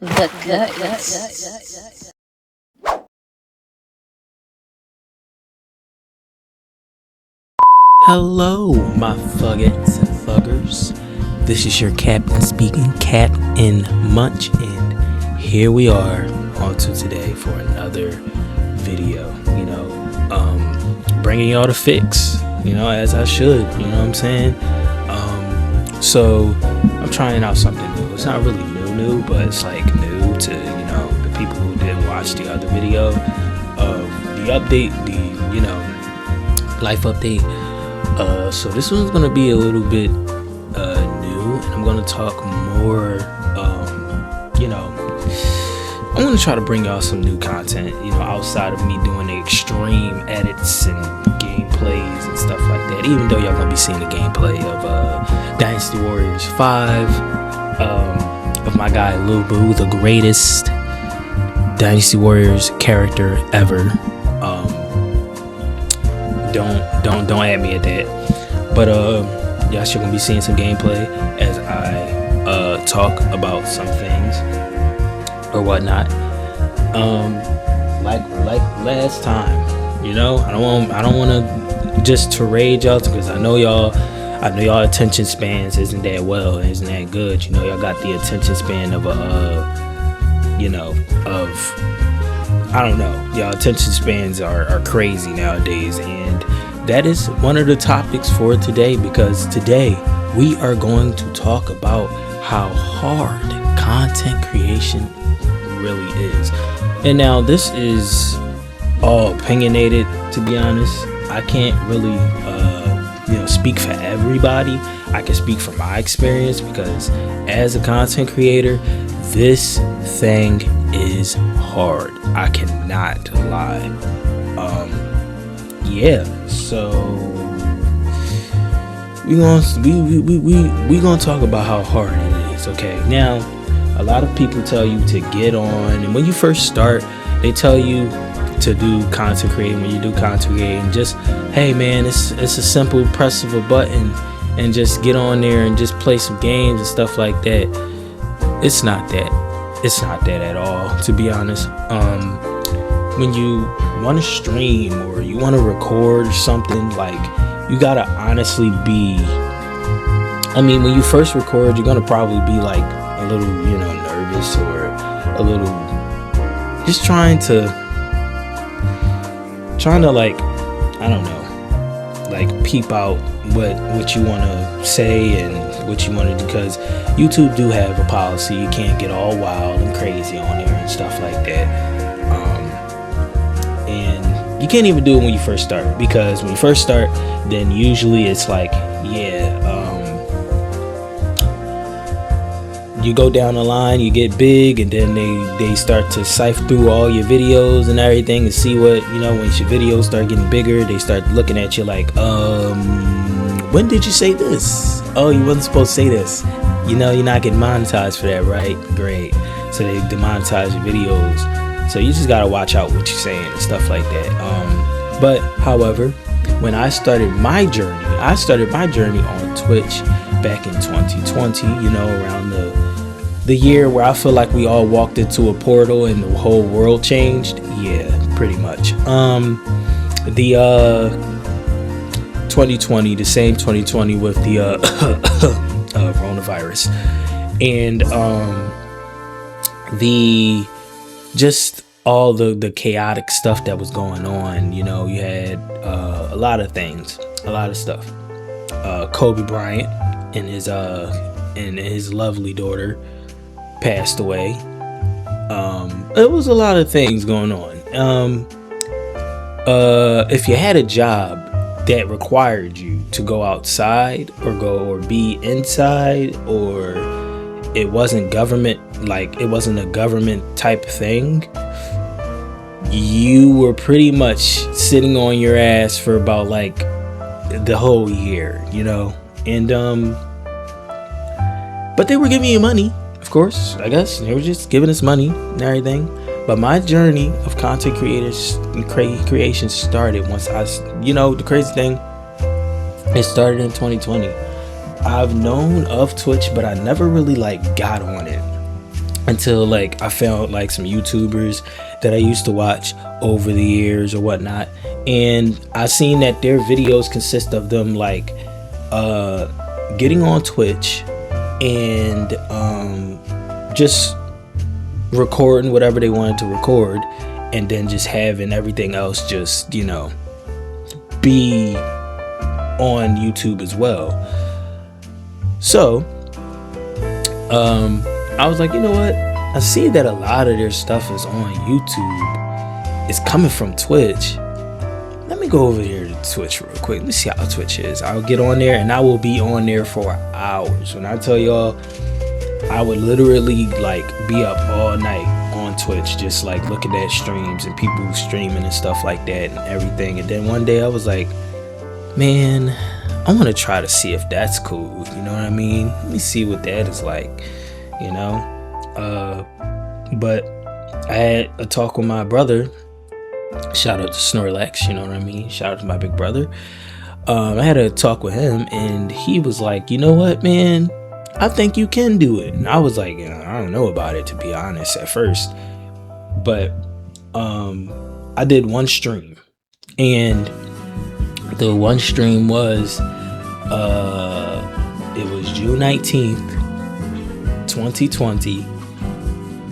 The goods. Hello, my fuggets and fuggers. This is your captain speaking, Captain Munch, and here we are on to today for another video. Bringing y'all the fix, as I should. You know what I'm saying? So I'm trying out something new. It's not really new, but it's like new to the people who didn't watch the other video of the update, life update. So this one's gonna be a little bit new, and I'm gonna talk more. I'm gonna try to bring y'all some new content, outside of me doing the extreme edits and gameplays and stuff like that. Even though y'all gonna be seeing the gameplay of Dynasty Warriors 5, of my guy Lil Boo, the greatest Dynasty Warriors character ever. Don't add me at that. But y'all sure gonna be seeing some gameplay as I talk about some things or whatnot. Like last time, I don't want to just tirade y'all, because I know y'all attention spans isn't that good. Y'all got the attention span of I don't know. Y'all attention spans are crazy nowadays, and that is one of the topics for today, because today we are going to talk about how hard content creation really is. And now this is all opinionated, to be honest. I can't really speak for everybody. I can speak from my experience, because as a content creator, this thing is hard. I cannot lie. So we gonna talk about how hard it is. Okay, now a lot of people tell you to get on, and when you first start, they tell you to do content creating. When you do content creating, just, hey man, it's a simple press of a button and just get on there and just play some games and stuff like that. It's not that at all, to be honest. When you want to stream or you want to record or something, like, you gotta honestly be, when you first record, you're gonna probably be like a little nervous, or a little just trying to like, I don't know, like, peep out what you want to say and what you want to do, because YouTube do have a policy. You can't get all wild and crazy on there and stuff like that. And you can't even do it when you first start, because when you first start, then usually it's like, you go down the line, you get big, and then they start to sift through all your videos and everything and see what, once your videos start getting bigger, they start looking at you like, when did you say this? Oh, you wasn't supposed to say this. You're not getting monetized for that, right? Great. So they demonetize your videos. So you just gotta watch out what you're saying and stuff like that. But however, when I started my journey on Twitch back in 2020, around the year where I feel like we all walked into a portal and the whole world changed. Yeah, pretty much. The 2020, the same 2020 with the coronavirus, and the just all the chaotic stuff that was going on. You had a lot of things, a lot of stuff. Kobe Bryant and his lovely daughter passed away. It was a lot of things going on. If you had a job that required you to go outside or be inside, or it wasn't it wasn't a government type thing, you were pretty much sitting on your ass for about like the whole year, and but they were giving you money, of course. I guess they were just giving us money and everything. But my journey of content creation started once the crazy thing, it started in 2020. I've known of Twitch, but I never really got on it. until like I found like some YouTubers that I used to watch over the years or whatnot, and I seen that their videos consist of them like getting on Twitch and just recording whatever they wanted to record, and then just having everything else just, you know, be on YouTube as well. So I was like, you know what? I see that a lot of their stuff is on YouTube. It's coming from Twitch. Let me go over here to Twitch real quick. Let me see how Twitch is. I'll get on there and I will be on there for hours. When I tell y'all, I would literally like be up all night on Twitch, just like looking at streams and people streaming and stuff like that and everything. And then one day I was like, man, I want to try to see if that's cool. You know what I mean? Let me see what that is like, you know? But I had a talk with my brother. Shout out to Snorlax, you know what I mean? Shout out to my big brother. I had a talk with him and he was like, you know what, man? I think you can do it. And I was like, I don't know about it, to be honest, at first. But I did one stream, and the one stream was it was June 19th, 2020,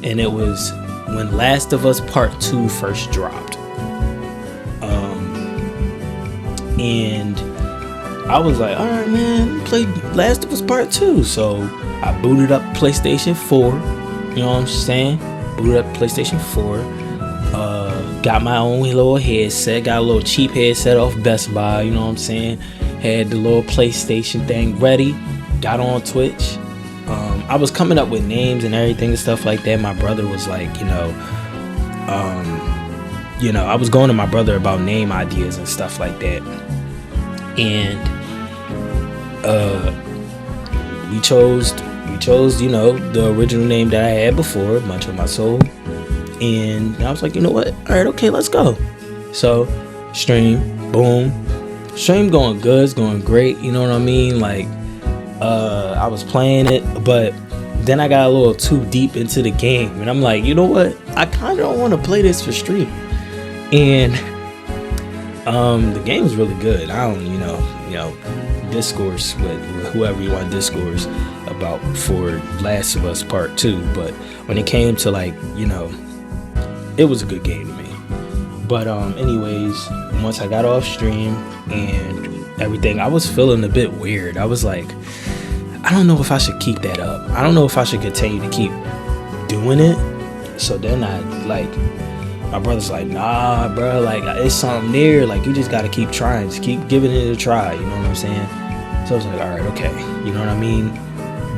and it was when Last of Us Part 2 first dropped. And I was like, all right, man, play Last of Us Part 2. So I booted up PlayStation 4. You know what I'm saying? Booted up PlayStation 4. Got my own little headset. Got a little cheap headset off Best Buy. You know what I'm saying? Had the little PlayStation thing ready. Got on Twitch. I was coming up with names and everything and stuff like that. My brother was like, I was going to my brother about name ideas and stuff like that. And we chose, the original name that I had before, Munch of My Soul. And I was like, you know what? All right, okay, let's go. So, stream, boom. Stream going good, it's going great. You know what I mean? Like, I was playing it, but then I got a little too deep into the game. And I'm like, you know what? I kind of don't want to play this for stream. And the game is really good. I don't, discourse with whoever you want to discourse about for Last of Us Part 2. But when it came to it was a good game to me. But anyways, once I got off stream and everything, I was feeling a bit weird. I was like, I don't know if I should keep that up. I don't know if I should continue to keep doing it. So then my brother's like, nah, bro, like it's something there. Like you just gotta keep trying, just keep giving it a try. You know what I'm saying? So I was like, all right, okay. You know what I mean?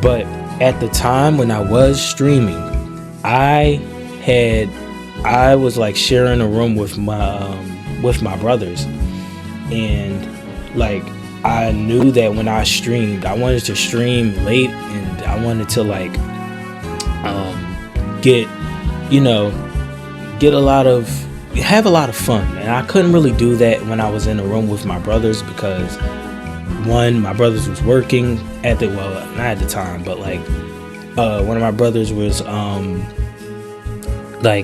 But at the time when I was streaming, I was like sharing a room with my brothers, and like I knew that when I streamed, I wanted to stream late, and I wanted to have a lot of fun. And I couldn't really do that when I was in a room with my brothers because one, my brothers was working not at the time, but one of my brothers was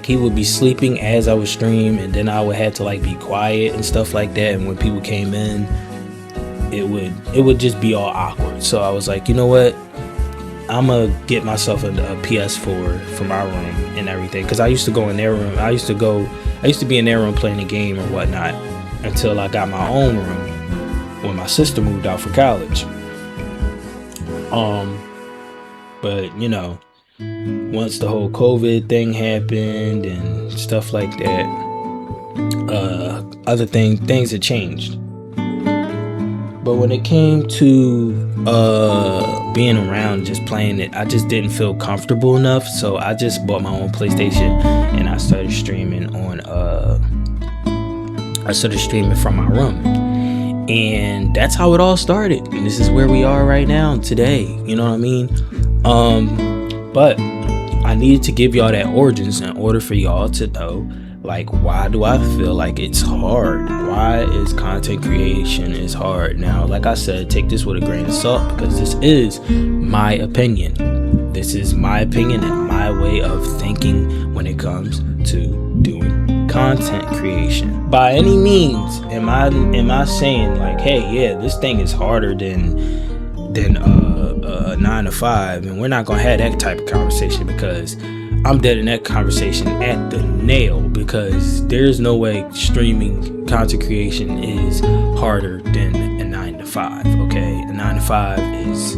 he would be sleeping as I would stream, and then I would have to be quiet and stuff like that. And when people came in, it would just be all awkward. So I was like, you know what? I'm gonna get myself a PS4 for my room and everything, because I used to go in their room. I used to be in their room playing a game or whatnot until I got my own room when my sister moved out for college. But once the whole COVID thing happened and stuff like that, things had changed. But when it came to being around, just playing it, I just didn't feel comfortable enough. So I just bought my own PlayStation and I started streaming from my room. And that's how it all started. And this is where we are right now today. You know what I mean? But I needed to give y'all that origins in order for y'all to know, why do I feel like it's hard? Why is content creation is hard? Now, like I said, take this with a grain of salt because this is my opinion. This is my opinion and my way of thinking when it comes to doing content creation. By any means, am I saying like, hey, yeah, this thing is harder than 9 to 5, and we're not gonna have that type of conversation, because I'm dead in that conversation at the nail, because there's no way streaming content creation is harder than a 9 to 5. Okay, a 9 to 5 is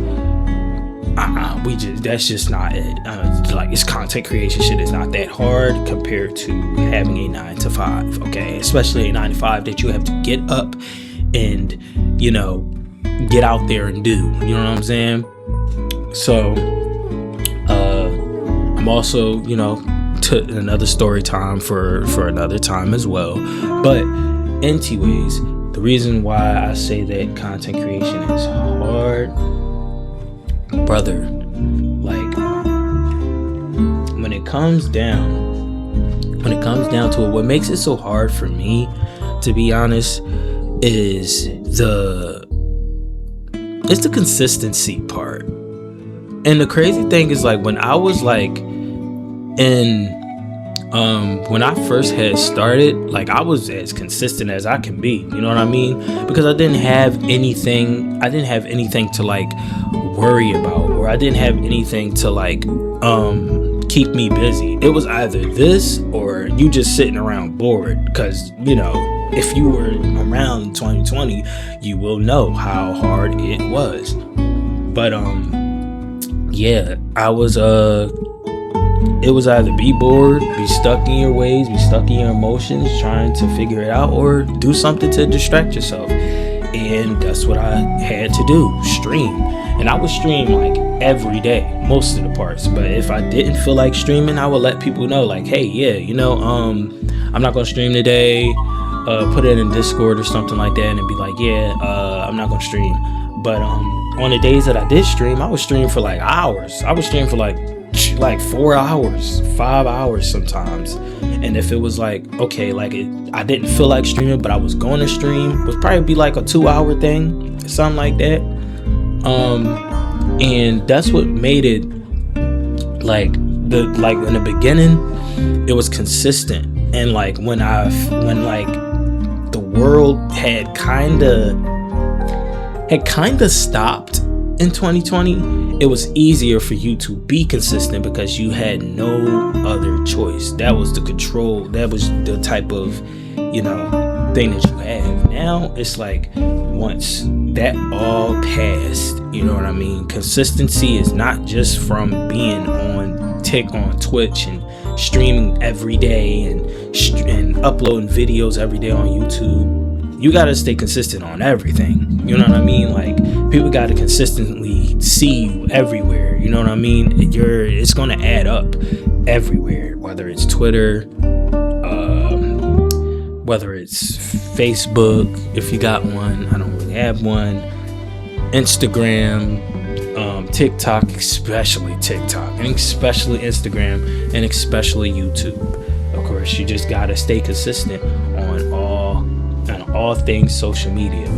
that's just not it. Like, it's content creation shit is not that hard compared to having a 9 to 5. Okay, especially a 9 to 5 that you have to get up and, you know, get out there and do. You know what I'm saying? So I'm also, you know, to another story time for another time as well. But anyways, the reason why I say that content creation is hard, brother, like, when it comes down to it, what makes it so hard for me, to be honest, is the consistency part. And the crazy thing is, like, when I was like when I first had started, like, I was as consistent as I can be, you know what I mean? Because I didn't have anything to like worry about, or I didn't have anything to like keep me busy. It was either this or you just sitting around bored, because, you know, if you were around in 2020, you will know how hard it was. But yeah, I was it was either be bored, be stuck in your ways, be stuck in your emotions, trying to figure it out, or do something to distract yourself. And that's what I had to do, stream. And I would stream like every day, most of the parts. But if I didn't feel like streaming, I would let people know, like, hey, yeah, you know, I'm not gonna stream today. Put it in Discord or something like that, and be like, yeah, I'm not gonna stream. But on the days that I did stream, I would stream for like hours. I would stream for like 4 hours, 5 hours sometimes. And if it was like, okay, like I didn't feel like streaming, but I was going to stream, it would probably be like a 2-hour thing, something like that. And that's what made it like in the beginning, it was consistent. And like when like the world had kind of stopped in 2020, it was easier for you to be consistent because you had no other choice. That was the control. That was the type of, you know, thing that you have. Now it's like, once that all passed, you know what I mean? Consistency is not just from being on Twitch and streaming every day and uploading videos every day on YouTube. You gotta stay consistent on everything. You know what I mean? Like, people gotta consistently see you everywhere. You know what I mean? It's gonna add up everywhere. Whether it's Twitter, whether it's Facebook, if you got one. I don't really have one. Instagram, TikTok, especially TikTok, and especially Instagram, and especially YouTube. Of course, you just gotta stay consistent on all things social media.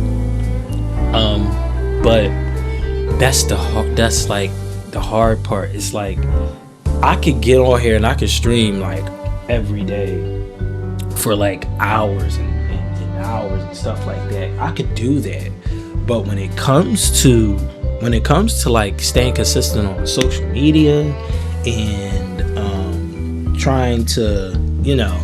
But that's like the hard part. It's like, I could get on here and I could stream like every day for like hours and hours and stuff like that. I could do that. But when it comes to like staying consistent on social media and trying to, you know,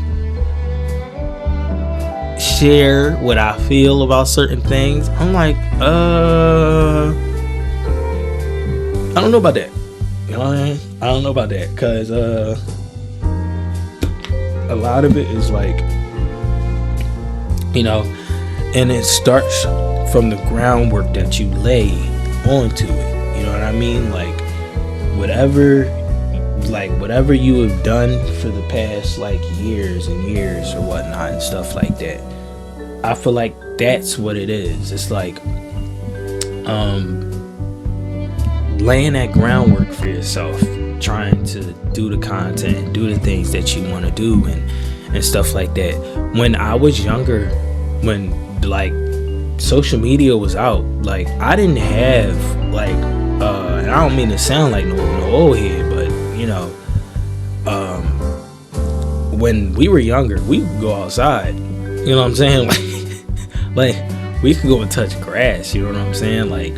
share what I feel about certain things, I'm like, I don't know about that. You know what I mean? I don't know about that, because a lot of it is like, you know, and it starts from the groundwork that you lay onto it. You know what I mean? Like, whatever you have done for the past like years and years or whatnot and stuff like that, I feel like that's what it is. It's like laying that groundwork for yourself, trying to do the content and do the things that you want to do and stuff like that. When I was younger, when like social media was out. Like, I didn't have like, and I don't mean to sound like no old head, but when we were younger, we could go outside. You know what I'm saying? Like we could go and touch grass. You know what I'm saying? Like,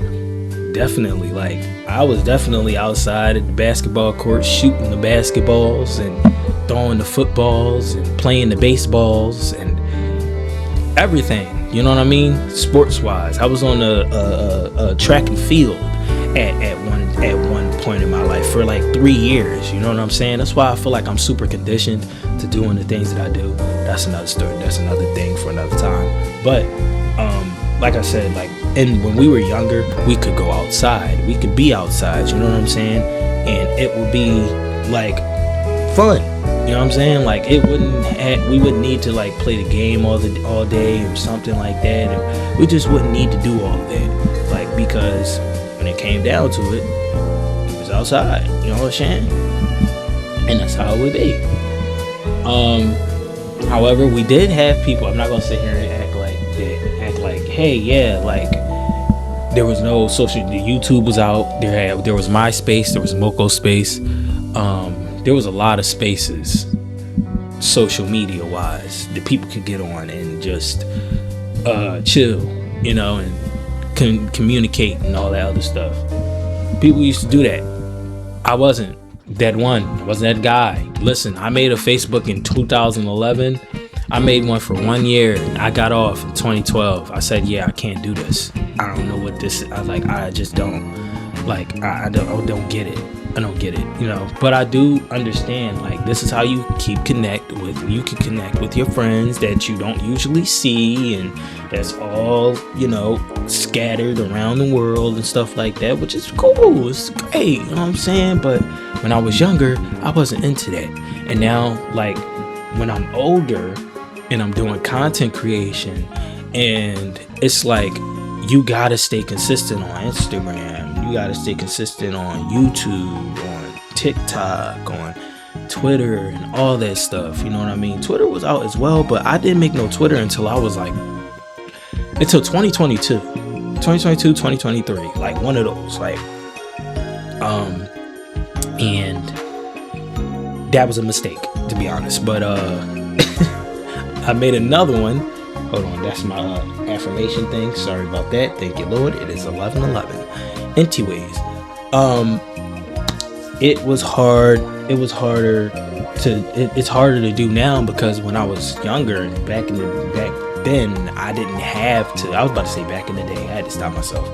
definitely. Like, I was definitely outside at the basketball court, shooting the basketballs and throwing the footballs and playing the baseballs and everything. You know what I mean? Sports wise, I was on a track and field at one point in my life for like 3 years. You know what I'm saying? That's why I feel like I'm super conditioned to doing the things that I do. That's another story. That's another thing for another time. But like I said, like, and when we were younger, we could go outside. We could be outside. You know what I'm saying? And it would be like fun. You know what I'm saying? Like, we wouldn't need to like play the game all day or something like that. And we just wouldn't need to do all of that. Like, because when it came down to it, it was outside. You know what I'm saying? And that's how it would be. However, we did have people. I'm not gonna sit here and act like, hey, yeah, like, there was no social. The YouTube was out. There was MySpace. There was Moco Space. There was a lot of spaces, social media wise, that people could get on and just chill, and communicate and all that other stuff. People used to do that. I wasn't that one. I wasn't that guy. Listen, I made a Facebook in 2011. I made one for 1 year. I got off in 2012. I said, yeah, I can't do this. I don't know what this is. I just don't. Like, I don't get it. I don't get it, but I do understand, like, this is how you can connect with your friends that you don't usually see, and that's all, scattered around the world and stuff like that, which is cool. It's great, you know what I'm saying? But when I was younger, I wasn't into that. And now, like, when I'm older and I'm doing content creation, and it's like, you gotta stay consistent on Instagram. You gotta stay consistent on YouTube, on TikTok, on Twitter, and all that stuff. You know what I mean? Twitter was out as well, but I didn't make no Twitter until 2022, 2023, like one of those, like, and that was a mistake, to be honest. But I made another one. Hold on, that's my affirmation thing. Sorry about that. Thank you, Lord. It is 11:11. Anyways, it was hard. It's harder to do now, because when I was younger, back then, I didn't have to. I was about to say back in the day. I had to stop myself.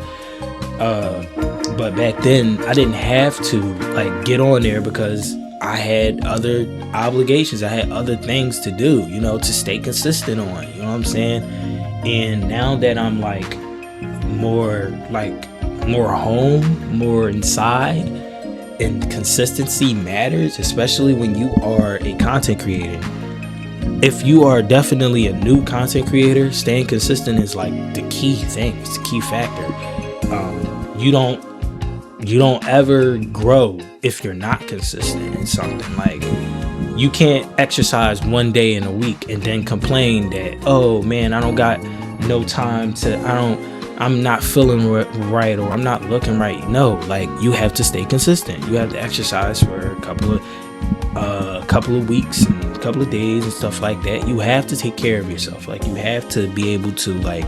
But back then, I didn't have to like get on there, because I had other obligations. I had other things to do, to stay consistent on. You know what I'm saying? And now that I'm like more home, more inside, and consistency matters, especially when you are a content creator. If you are definitely a new content creator, staying consistent is like the key thing. It's the key factor. You don't ever grow if you're not consistent in something. Like, you can't exercise one day in a week and then complain that, oh man, I don't got no time I'm not feeling right, or I'm not looking right. No, like, you have to stay consistent. You have to exercise for a couple of weeks and a couple of days and stuff like that. You have to take care of yourself. Like, you have to be able to, like,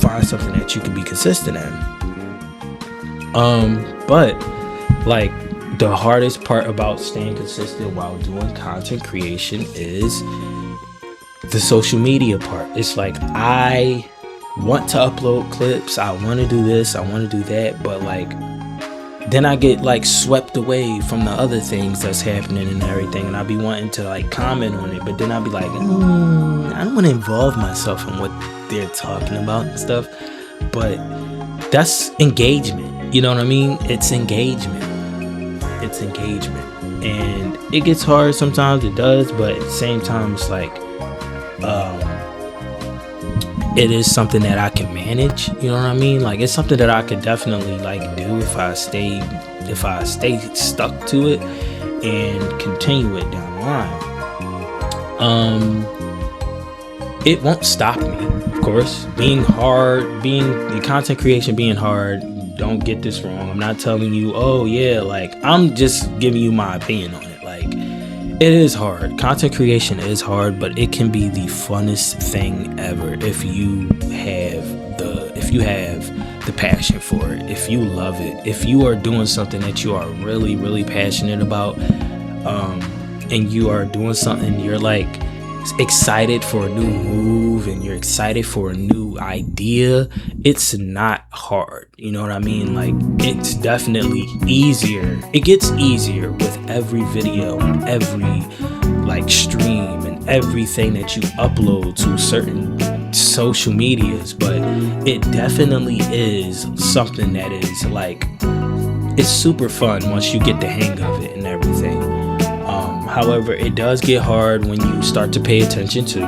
find something that you can be consistent in. But like, the hardest part about staying consistent while doing content creation is the social media part. It's like, I want to upload clips, I want to do this, I want to do that, but like, then I get like swept away from the other things that's happening and everything, and I be wanting to like comment on it, but then I'll be like, I don't want to involve myself in what they're talking about and stuff. But that's engagement. You know what I mean? It's engagement. And it gets hard sometimes, it does, but at the same time, it's like, it is something that I can manage. You know what I mean? Like, it's something that I could definitely like do if I stay stuck to it and continue it down the line. It won't stop me. Of course, being hard, being the content creation being hard. Don't get this wrong. I'm not telling you, oh yeah, like, I'm just giving you my opinion on it. Like, it is hard. Content creation is hard, but it can be the funnest thing ever if you have the passion for it, if you love it, if you are doing something that you are really, really passionate about, and you are doing something you're like excited for a new move and you're excited for a new idea. It's not hard, you know what I mean? Like, it's definitely easier. It gets easier with every video and every like stream and everything that you upload to certain social medias, but it definitely is something that is like, it's super fun once you get the hang of it and everything. However, it does get hard when you start to pay attention to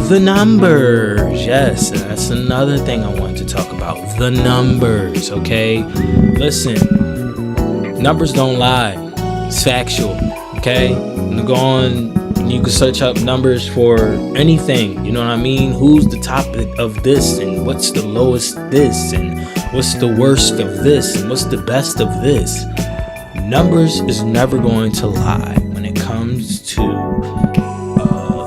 the numbers. Yes, and that's another thing I wanted to talk about. The numbers, okay? Listen, numbers don't lie. It's factual, okay? You go on, you can search up numbers for anything, you know what I mean? Who's the top of this, and what's the lowest this, and what's the worst of this, and what's the best of this. Numbers is never going to lie when it comes to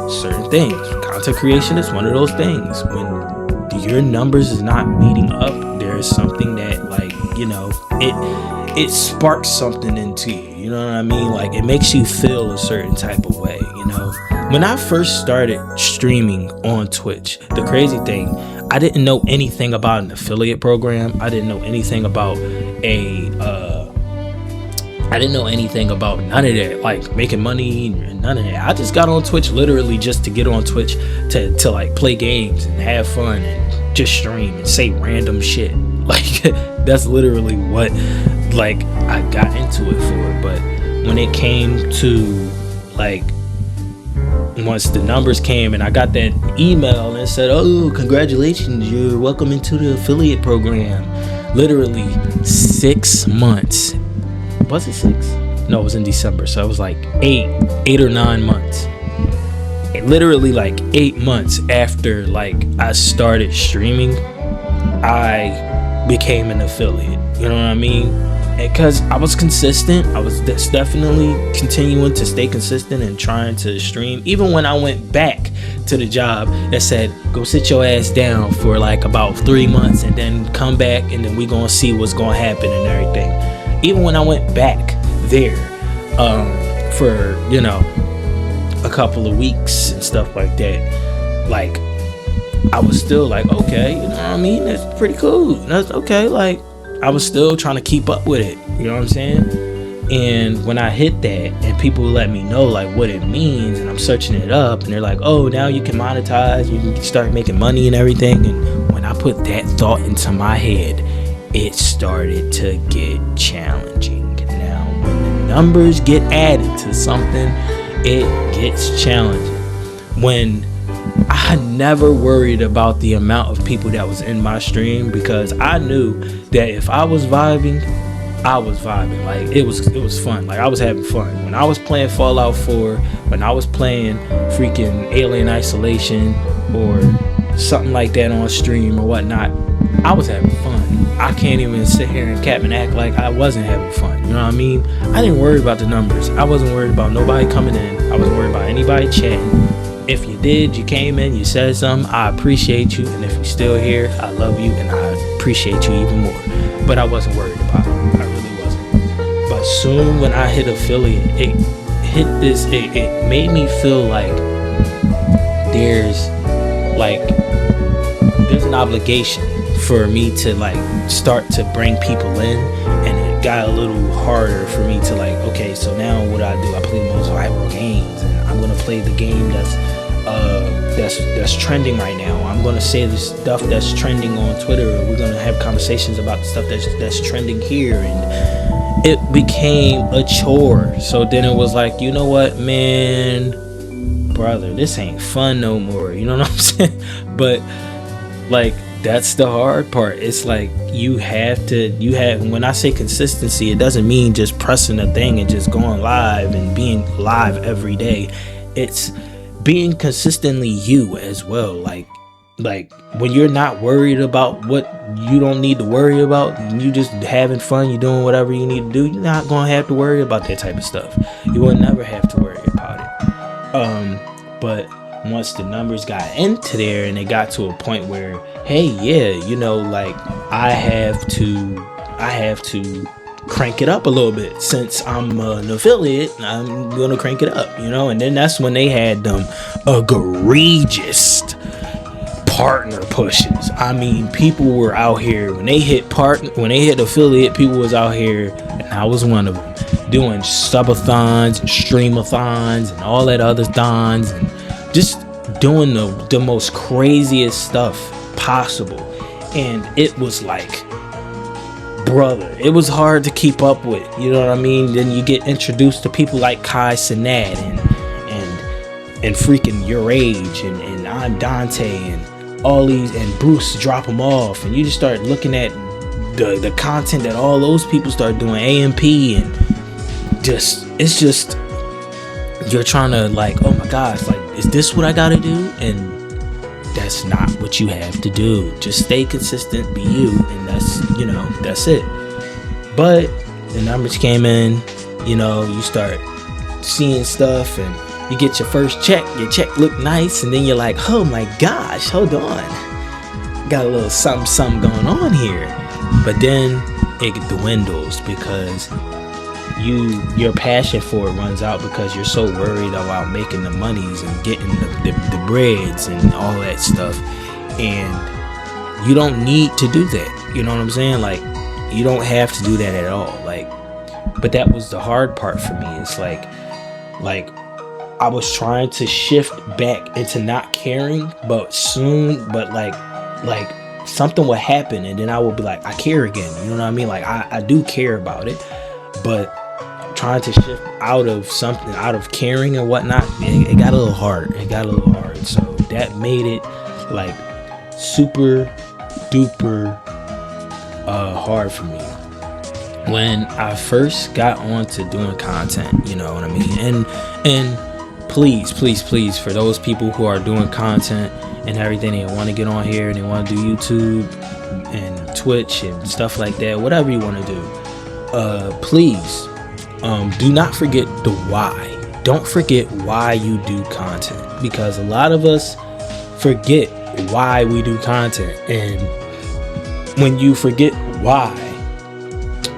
certain things. Content creation is one of those things. When your numbers is not meeting up, there's something that, like, you know, it sparks something into you. You know what I mean? Like, it makes you feel a certain type of way, you know? When I first started streaming on Twitch, the crazy thing, I didn't know anything about an affiliate program. I didn't know anything about I didn't know anything about none of that, like making money and none of that. I just got on Twitch literally just to get on Twitch to like play games and have fun and just stream and say random shit. Like, that's literally what, like, I got into it for. But when it came to, like, once the numbers came and I got that email and it said, oh, congratulations, you're welcome into the affiliate program. Literally 6 months. Was it 6? No, it was in December. So it was like 8 or 9 months. Literally like 8 months after like I started streaming, I became an affiliate. You know what I mean? Because I was consistent. I was definitely continuing to stay consistent and trying to stream. Even when I went back to the job that said, go sit your ass down for like about 3 months and then come back and then we gonna see what's gonna happen and everything. Even when I went back there for, you know, a couple of weeks and stuff like that, like, I was still like, okay, you know what I mean? That's pretty cool. That's okay. Like, I was still trying to keep up with it. You know what I'm saying? And when I hit that and people let me know like what it means, and I'm searching it up and they're like, oh, now you can monetize, you can start making money and everything. And when I put that thought into my head, it started to get challenging. Now, when the numbers get added to something, it gets challenging. When I never worried about the amount of people that was in my stream, because I knew that if I was vibing, I was vibing. Like, it was fun. Like, I was having fun. When I was playing Fallout 4, when I was playing freaking Alien Isolation or something like that on stream or whatnot, I was having fun. I can't even sit here and cap and act like I wasn't having fun. You know what I mean? I didn't worry about the numbers. I wasn't worried about nobody coming in. I wasn't worried about anybody chatting. If you did, you came in, you said something, I appreciate you. And if you're still here, I love you and I appreciate you even more. But I wasn't worried about it. I really wasn't. But soon when I hit affiliate, it made me feel like there's an obligation for me to like start to bring people in, and it got a little harder for me to like, okay, so now what do? I play the most viral games, and I'm gonna play the game that's trending right now. I'm gonna say the stuff that's trending on Twitter, or we're gonna have conversations about the stuff that's trending here, and it became a chore. So then it was like, you know what, man, brother, this ain't fun no more. You know what I'm saying? But like, that's the hard part. It's like you have when I say consistency, it doesn't mean just pressing a thing and just going live and being live every day. It's being consistently you as well. Like, Like when you're not worried about what you don't need to worry about, and you just having fun, you're doing whatever you need to do, you're not gonna have to worry about that type of stuff. You will never have to worry about it. But once the numbers got into there and it got to a point where, hey, yeah, like I have to crank it up a little bit. Since I'm an affiliate, I'm gonna crank it up, and then that's when they had them egregious partner pushes. I mean, people were out here when they hit affiliate, people was out here, and I was one of them, doing subathons and streamathons and all that other thons, and just doing the most craziest stuff possible. And it was like, brother, it was hard to keep up with, you know what I mean? Then you get introduced to people like Kai Cenat and freaking Your Age and I'm Dante and all these, and Bruce Drop Them Off, and you just start looking at the content that all those people start doing, AMP, and it's just you're trying to like, oh my gosh, like, is this what I gotta do? And that's not what you have to do. Just stay consistent, be you, and that's it. But the numbers came in, you start seeing stuff, and you get your first check. Your check look nice, and then you're like, oh my gosh, hold on, got a little something going on here. But then it dwindles because your passion for it runs out, because you're so worried about making the monies and getting the breads and all that stuff, and you don't need to do that. You know what I'm saying? Like, you don't have to do that at all. Like, but that was the hard part for me. It's like I was trying to shift back into not caring, but like something would happen, and then I would be like, I care again. You know what I mean? Like, I do care about it, but trying to shift out of caring and whatnot, it got a little hard. So that made it like super duper hard for me when I first got on to doing content. You know what I mean? And please, for those people who are doing content and everything, they want to get on here and they want to do YouTube and Twitch and stuff like that, whatever you want to do, please, do not forget the why. Don't forget why you do content, because a lot of us forget why we do content. And when you forget why,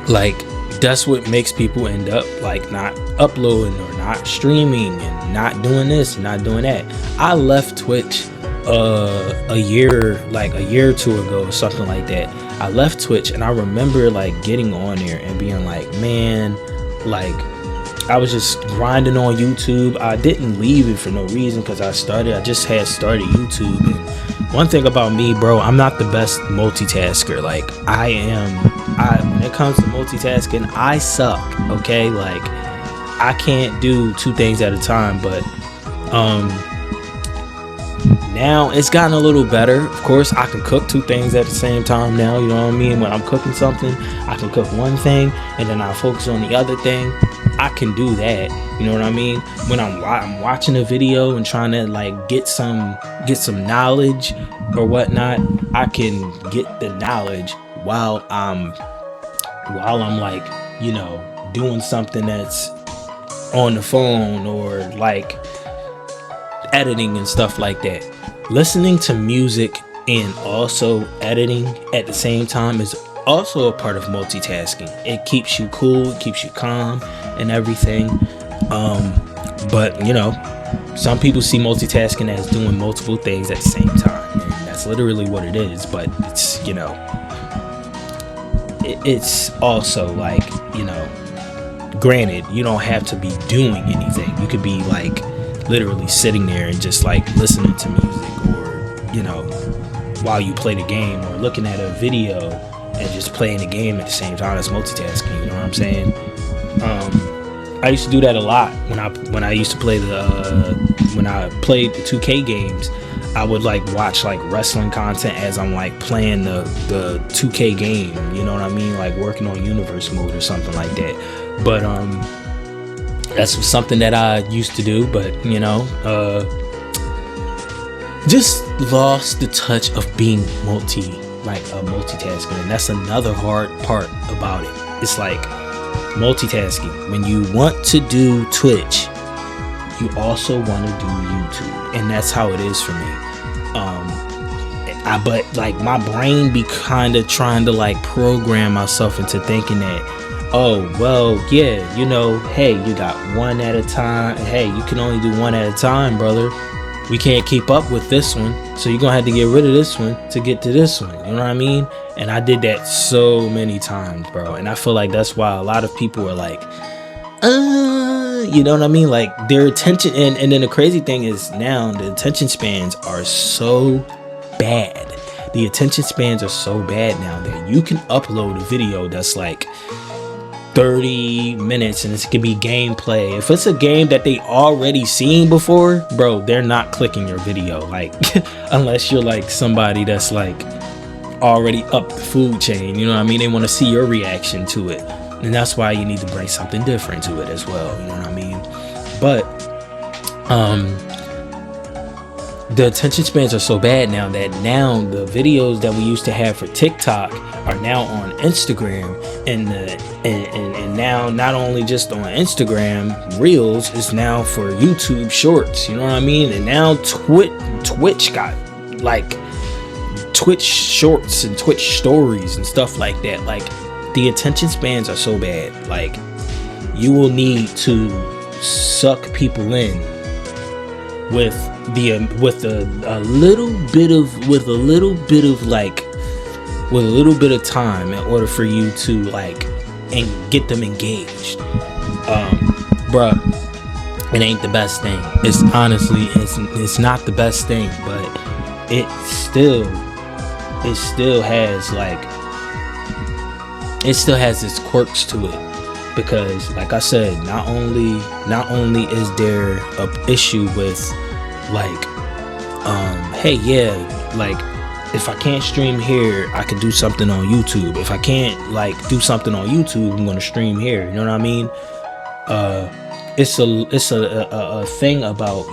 like, that's what makes people end up like not uploading or not streaming and not doing this and not doing that. I left Twitch a year or two ago or something like that. I left Twitch, and I remember like getting on there and being like, man, like, I was just grinding on YouTube. I didn't leave it for no reason, because I just had started YouTube. And one thing about me, bro, I'm not the best multitasker. Like, when it comes to multitasking, I suck. Okay, like, I can't do two things at a time. But now it's gotten a little better. Of course, I can cook two things at the same time now. You know what I mean? When I'm cooking something, I can cook one thing and then I focus on the other thing. I can do that. You know what I mean? When I'm watching a video and trying to like get some knowledge or whatnot, I can get the knowledge while I'm like, doing something that's on the phone or like editing and stuff like that. Listening to music and also editing at the same time is also a part of multitasking. It keeps you cool, it keeps you calm and everything. But some people see multitasking as doing multiple things at the same time, and that's literally what it is. But it's it's also like, granted, you don't have to be doing anything. You could be like literally sitting there and just like listening to music, or while you play the game, or looking at a video and just playing the game at the same time. That's multitasking. You know what I'm saying? I used to do that a lot when I used to play when I played the 2K games. I would like watch like wrestling content as I'm like playing the 2K game. You know what I mean? Like working on universe mode or something like that. But that's something that I used to do. But just lost the touch of being multitasking. And that's another hard part about it. It's like multitasking. When you want to do Twitch, you also want to do YouTube, and that's how it is for me. But like my brain be kind of trying to like program myself into thinking that, oh well, yeah, you know, hey, you got one at a time. Hey, you can only do one at a time, brother. We can't keep up with this one, so you're gonna have to get rid of this one to get to this one. You know what I mean? And I did that so many times, bro. And I feel like that's why a lot of people are like, you know what I mean? Like their attention, and then the crazy thing is now the attention spans are so bad. The attention spans are so bad now that you can upload a video that's like 30 minutes and it can be gameplay. If it's a game that they already seen before, bro, they're not clicking your video. Like unless you're like somebody that's like already up the food chain, you know what I mean? They want to see your reaction to it. And that's why you need to bring something different to it as well, you know what I mean? But the attention spans are so bad now that now the videos that we used to have for TikTok are now on Instagram, and now not only just on Instagram Reels, it's now for YouTube Shorts, you know what I mean? And now Twitch got like Twitch Shorts and Twitch Stories and stuff like that. Like the attention spans are so bad. Like you will need to suck people in with a little bit of time in order for you to like and get them engaged. Bruh, it ain't the best thing. It's honestly it's not the best thing, but it still has its quirks to it. Because like I said, not only is there a issue with like hey, yeah, like if I can't stream here, I could do something on YouTube. If I can't like do something on YouTube, I'm gonna stream here, you know what I mean? It's a thing about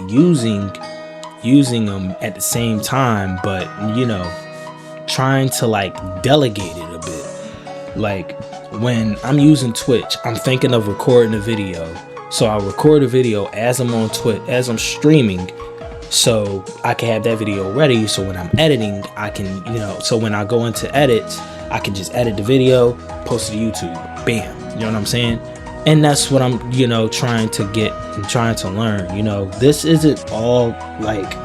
using them at the same time, but you know, trying to like delegate it a bit. Like when I'm using Twitch, I'm thinking of recording a video. So I record a video as I'm on Twitch, as I'm streaming, so I can have that video ready. So when I'm editing, I can, you know, so when I go into edits, I can just edit the video, post it to YouTube, bam, you know what I'm saying? And that's what I'm, you know, trying to learn. You know, this isn't all like,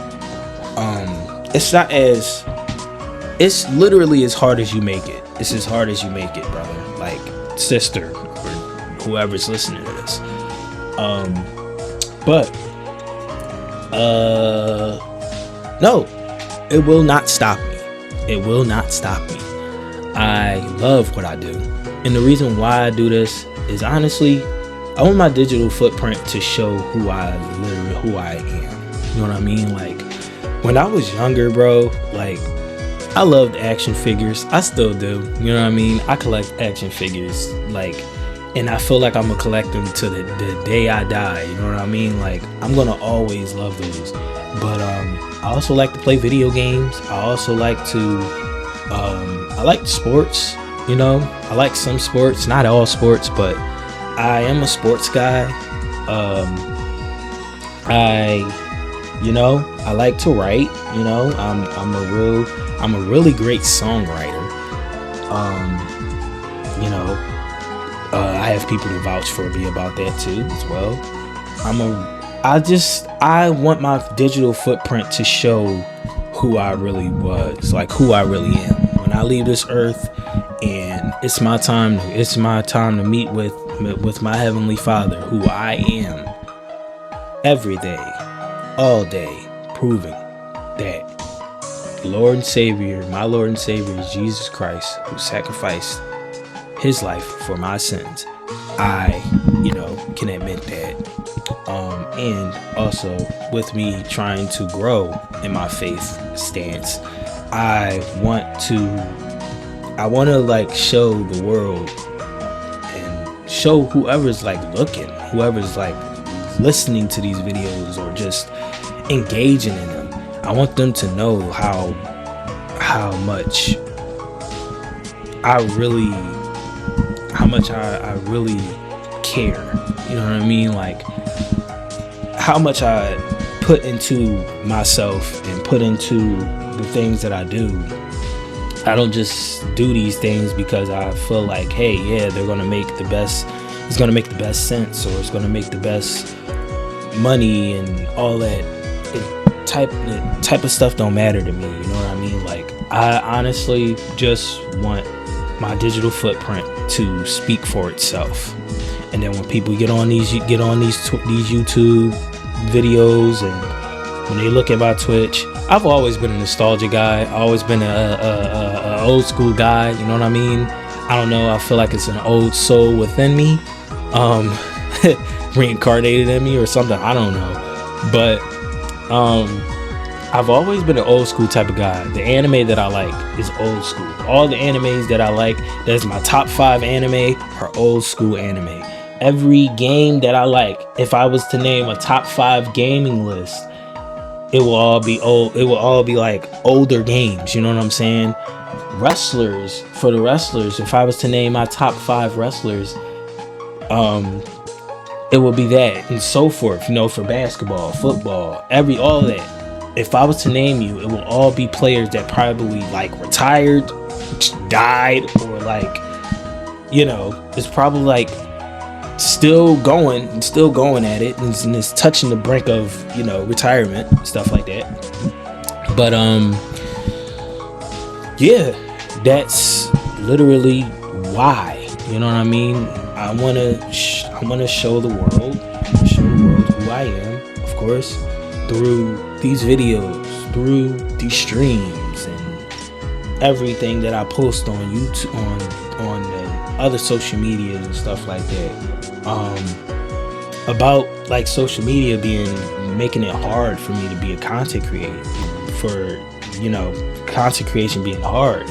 it's literally as hard as you make it. It's as hard as you make it, brother. Like, sister, or whoever's listening to this. No, it will not stop me. It will not stop me. I love what I do. And the reason why I do this is honestly, I want my digital footprint to show who I am. You know what I mean? Like, when I was younger, bro, like, I loved action figures. I still do. You know what I mean? I collect action figures, like, and I feel like I'm gonna collect them to the day I die. You know what I mean? Like, I'm gonna always love those. But I also like to play video games. I also like to I like sports. You know, I like some sports, not all sports, but I am a sports guy. I like to write. You know, I'm a really great songwriter. I have people to vouch for me about that too as well. I want my digital footprint to show who I really was, like who I really am when I leave this earth, and it's my time to meet with my heavenly Father, who I am, every day, all day, proving that my Lord and Savior is Jesus Christ, who sacrificed his life for my sins. I, can admit that. And also with me trying to grow in my faith stance, I want to like show the world and show whoever's like looking, whoever's like listening to these videos or just engaging in them. I want them to know how much I really care. You know what I mean? Like how much I put into myself and put into the things that I do. I don't just do these things because I feel like, hey, yeah, they're gonna make the best. It's gonna make the best sense, or it's gonna make the best money, and all that type of stuff don't matter to me. You know what I mean? Like I honestly just want my digital footprint to speak for itself. And then when people get on these YouTube videos, and when they look at my Twitch, I've always been a nostalgia guy. I've always been a old school guy. You know what I mean? I don't know. I feel like it's an old soul within me, reincarnated in me or something. I don't know, but I've always been an old school type of guy. The anime that I like is old school. All the animes that I like, that's my top 5 anime, are old school anime. Every game that I like, if I was to name a top 5 gaming list, it will all be old. It will all be like older games. You know what I'm saying? For the wrestlers, if I was to name my top 5 wrestlers, it will be that, and so forth. You know, for basketball, football, all that. If I was to name you, it will all be players that probably like retired, died, or like, you know, it's probably like still going at it, and it's touching the brink of, you know, retirement, stuff like that. But yeah, that's literally why. You know what I mean? I want to show the world who I am, of course, through these videos, through these streams, and everything that I post on YouTube, on other social media and stuff like that. About like social media making it hard for me to be a content creator, for, you know, content creation being hard.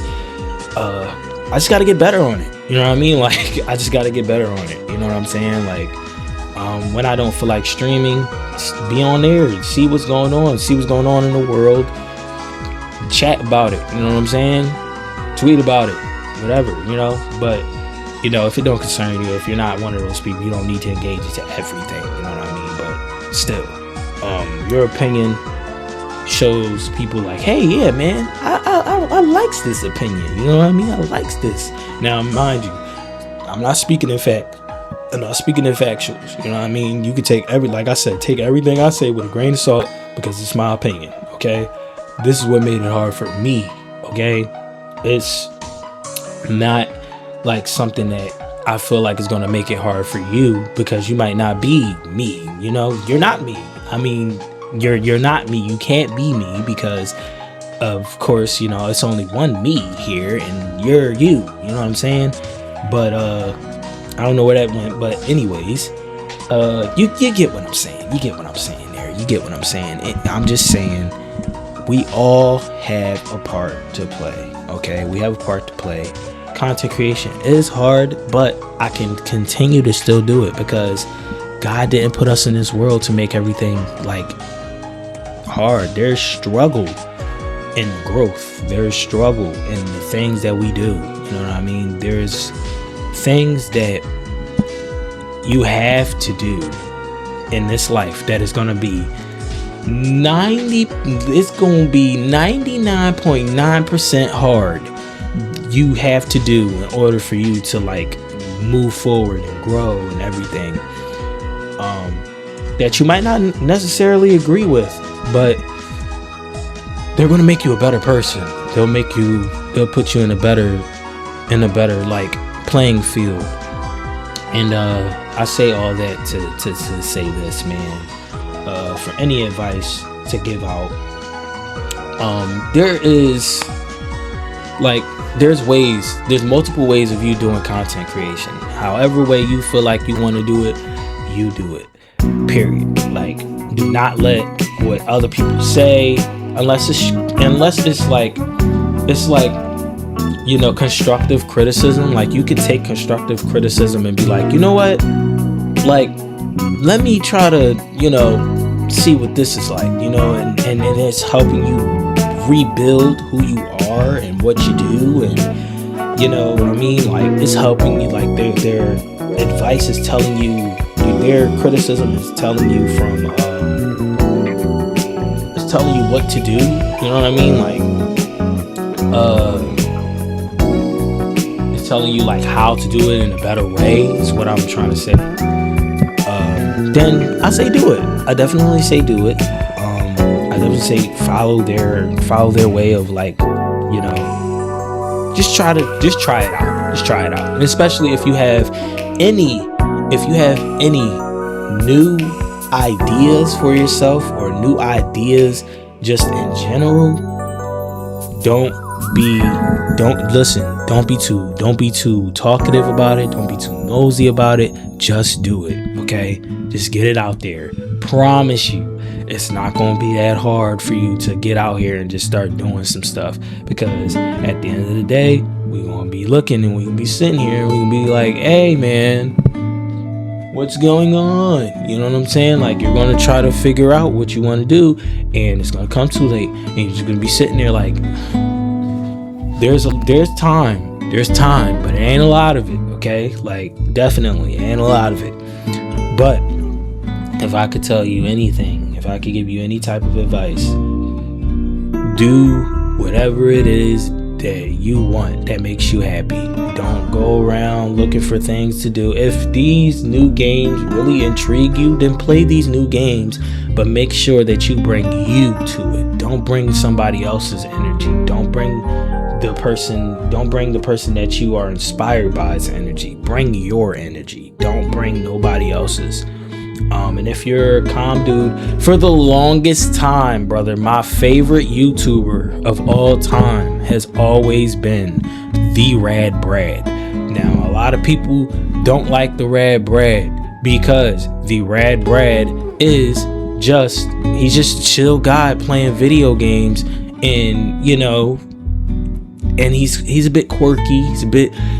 I just got to get better on it. You know what I mean? Like, I just got to get better on it. You know what I'm saying? Like, when I don't feel like streaming, be on there and see what's going on in the world. Chat about it. You know what I'm saying? Tweet about it. Whatever, you know? But, you know, if it don't concern you, if you're not one of those people, you don't need to engage into everything. You know what I mean? But still, your opinion shows people like, hey, yeah, man, I likes this opinion. You know what I mean? I likes this. Now, mind you, I'm not speaking in fact. I'm not speaking in factuals. You know what I mean? You could take like I said, take everything I say with a grain of salt, because it's my opinion. Okay, this is what made it hard for me. Okay, it's not like something that I feel like is gonna make it hard for you, because you might not be me. You know, you're not me. I mean, you're not me. You can't be me, because of course, you know, it's only one me here, and you're you. You know what I'm saying? But I don't know where that went, but anyways, you get what I'm saying. You get what I'm saying there. You get what I'm saying. I'm just saying, we all have a part to play. Okay, we have a part to play. Content creation is hard, but I can continue to still do it, because God didn't put us in this world to make everything like hard. There's struggle in growth. There's struggle in the things that we do. You know what I mean? There's things that you have to do in this life that is going to be 99.9% hard. You have to do in order for you to like move forward and grow and everything, that you might not necessarily agree with, but they're going to make you a better person. They'll put you in a better like playing field. And I say all that to say this, man. For any advice to give out, there's multiple ways of you doing content creation. However way you feel like you want to do it, you do it. Period. Like, do not let what other people say, unless it's like you know, constructive criticism. Like, you could take constructive criticism and be like, you know what, like, let me try to, you know, see what this is like, and it's helping you rebuild who you are and what you do, and you know what I mean. Like, it's helping you. Like, their advice is telling you, their criticism is telling you it's telling you what to do. You know what I mean? Like, it's telling you like how to do it in a better way. Is what I'm trying to say. Then I say do it. I definitely say do it. I definitely say follow their way of, like, just try it out. Just try it out. And especially if you have any new ideas for yourself, or new ideas just in general, don't be too talkative about it. Don't be too nosy about it. Just do it. Okay? Just get it out there. Promise you, it's not going to be that hard for you to get out here and just start doing some stuff, because at the end of the day, we're going to be looking, and we're going to be sitting here, and we're going to be like, hey man, what's going on? You know what I'm saying? Like, you're going to try to figure out what you want to do, and it's going to come too late, and you're just going to be sitting there like, there's time, but it ain't a lot of it. Okay? Like, definitely ain't a lot of it. But if I could tell you anything, if I could give you any type of advice, do whatever it is that you want, that makes you happy. Don't go around looking for things to do. If these new games really intrigue you, then play these new games, but make sure that you bring you to it. Don't bring somebody else's energy. Don't bring the person that you are inspired by's energy. Bring your energy. Don't bring nobody else's. And if you're a calm dude, for the longest time, brother, my favorite YouTuber of all time has always been the Rad Brad. Now, a lot of people don't like the Rad Brad because the Rad Brad is he's just a chill guy playing video games, and and he's a bit quirky.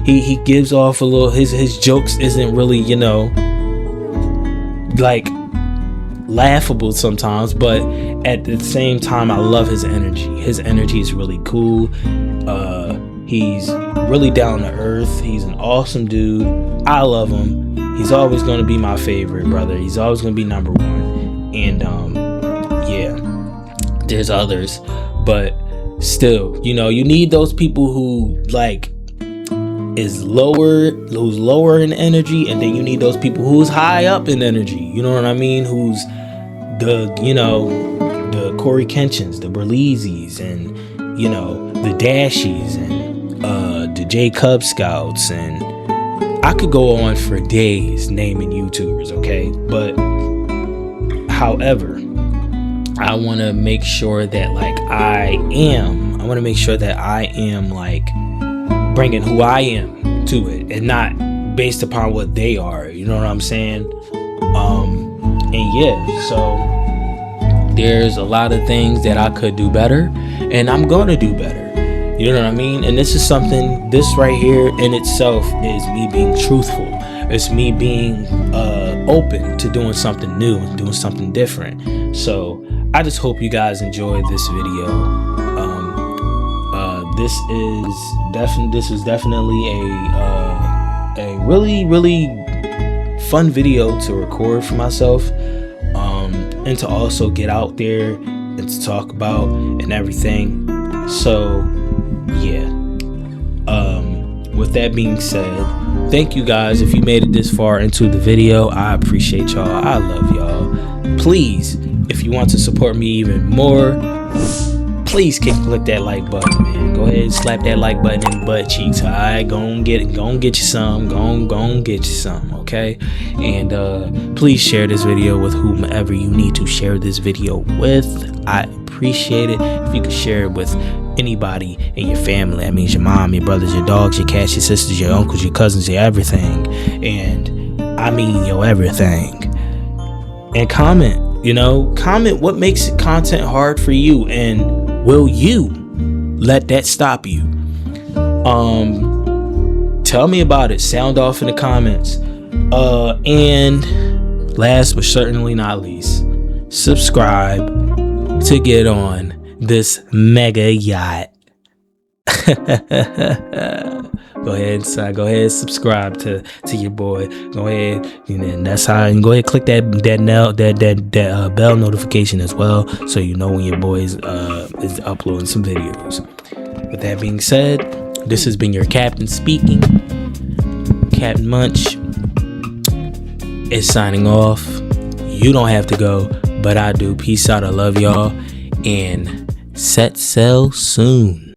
He gives off a little, his jokes isn't really, like laughable sometimes, but at the same time, I love his energy. His energy is really cool. He's really down to earth. He's an awesome dude. I love him. He's always going to be my favorite, brother. He's always going to be number one. And yeah, there's others, but still, you need those people who like who's lower in energy, and then you need those people who's high up in energy. You know what I mean? Who's the Corey Kenchins, the Berlizis, and the Dashies, and the J Cub Scouts, and I could go on for days naming YouTubers, okay? But however, I want to make sure that I want to make sure that I am like bringing who I am to it, and not based upon what they are. You know what I'm saying? And yeah, so there's a lot of things that I could do better, and I'm gonna do better. You know what I mean? And this right here in itself is me being truthful. It's me being open to doing something new, doing something different. So I just hope you guys enjoyed this video. This is definitely a really, really fun video to record for myself, and to also get out there and to talk about and everything. So yeah, with that being said, thank you guys. If you made it this far into the video, I appreciate y'all. I love y'all. Please, if you want to support me even more, please click that like button, man. Go ahead and slap that like button in the butt cheeks. Alright, go and get you some. Go and get you some, okay? And please share this video with whomever you need to share this video with. I appreciate it if you could share it with anybody in your family. That means your mom, your brothers, your dogs, your cats, your sisters, your uncles, your cousins, your everything. And I mean your everything. And comment what makes content hard for you, and will you let that stop you? Tell me about it. Sound off in the comments. And last but certainly not least, subscribe to get on this mega yacht. Go ahead, son. Go ahead, subscribe to your boy. Go ahead, and that's how. And go ahead, click that bell notification as well, so you know when your boy is uploading some videos. With that being said, this has been your captain speaking. Captain Munch is signing off. You don't have to go, but I do. Peace out. I love y'all, and set sail soon.